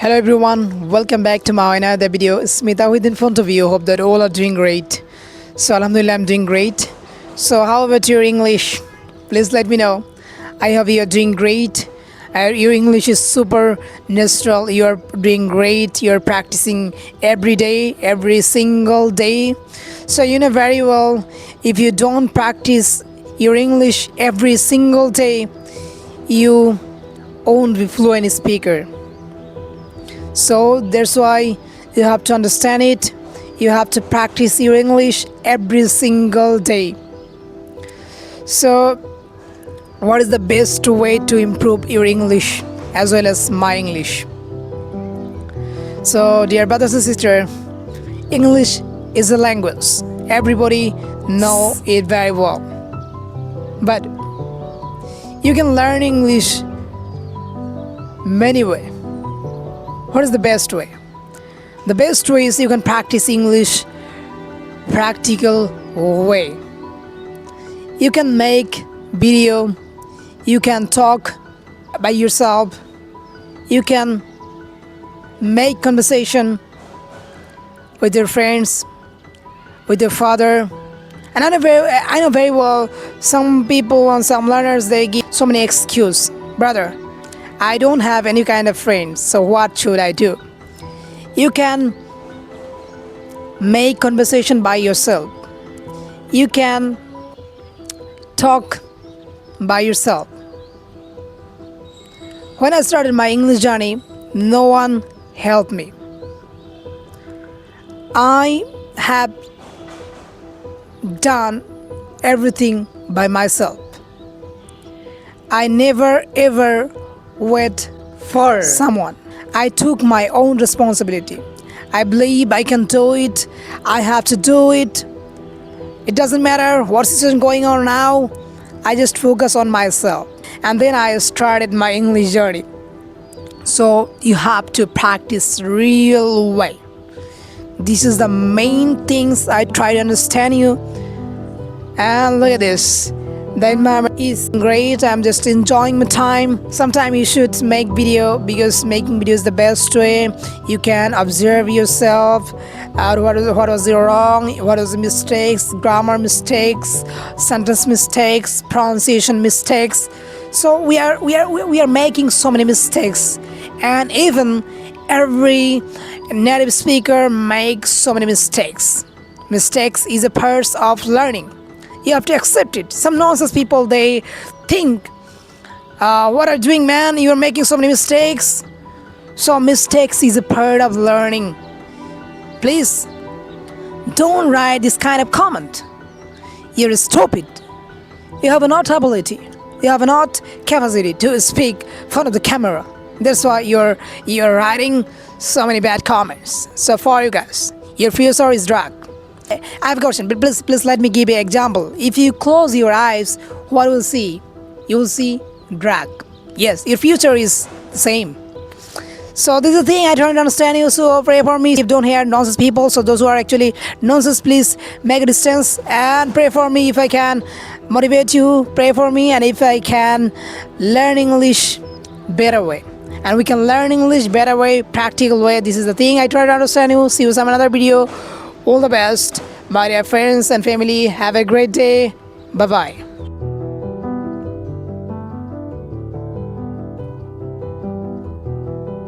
Hello everyone, welcome back to my another video. Smita with in front of you. Hope that all are doing great. So Alhamdulillah, I'm doing great. So how about your English? Please let me know. I hope you are doing great. Your English is super natural. You are doing great. You are practicing every day, every single day. So you know very well, if you don't practice your English every single day, you won't be fluent speaker. So that's why you have to understand it. You have to practice your English every single day. So what is the best way to improve your English as well as my English? So dear brothers and sisters, English is a language. Everybody know it very well. But you can learn English many ways. What is the best way? The best way is you can practice English practical way. You can make video, you can talk by yourself, you can make conversation with your friends, with your father. And I know very well some people and some learners, they give so many excuses. Brother, I don't have any kind of friends, so what should I do? You can make conversation by yourself. You can talk by yourself. When I started my English journey, no one helped me. I have done everything by myself. I never ever wait for someone. I took my own responsibility. I believe I can do it. I have to do it. It doesn't matter what situation going on now. I just focus on myself. And then I started my English journey. So you have to practice real way. This is the main things I try to understand you. And look at this. The environment is great. I'm just enjoying my time. Sometimes you should make video because making video is the best way. You can observe yourself. What was wrong? What was the mistakes? Grammar mistakes, sentence mistakes, pronunciation mistakes. So we are making so many mistakes, and even every native speaker makes so many mistakes. Mistakes is a part of learning. You have to accept it. Some nonsense people, they think, what are you doing, man? You're making so many mistakes. So mistakes is a part of learning. Please, don't write this kind of comment. You're stupid. You have not ability. You have not capacity to speak in front of the camera. That's why you're writing so many bad comments. So for you guys, your future is dark. I have a question, but please let me give you an example. If you close your eyes, what will you see? You will see drag. Yes, your future is the same. So this is the thing I try to understand you. So pray for me. If you don't hear nonsense people, so those who are actually nonsense, please make a distance and pray for me. If I can motivate you, pray for me. And if I can learn English better way, and we can learn English better way, practical way. This is the thing I try to understand you. See you some another video. All the best, my dear friends and family. Have a great day. Bye-bye.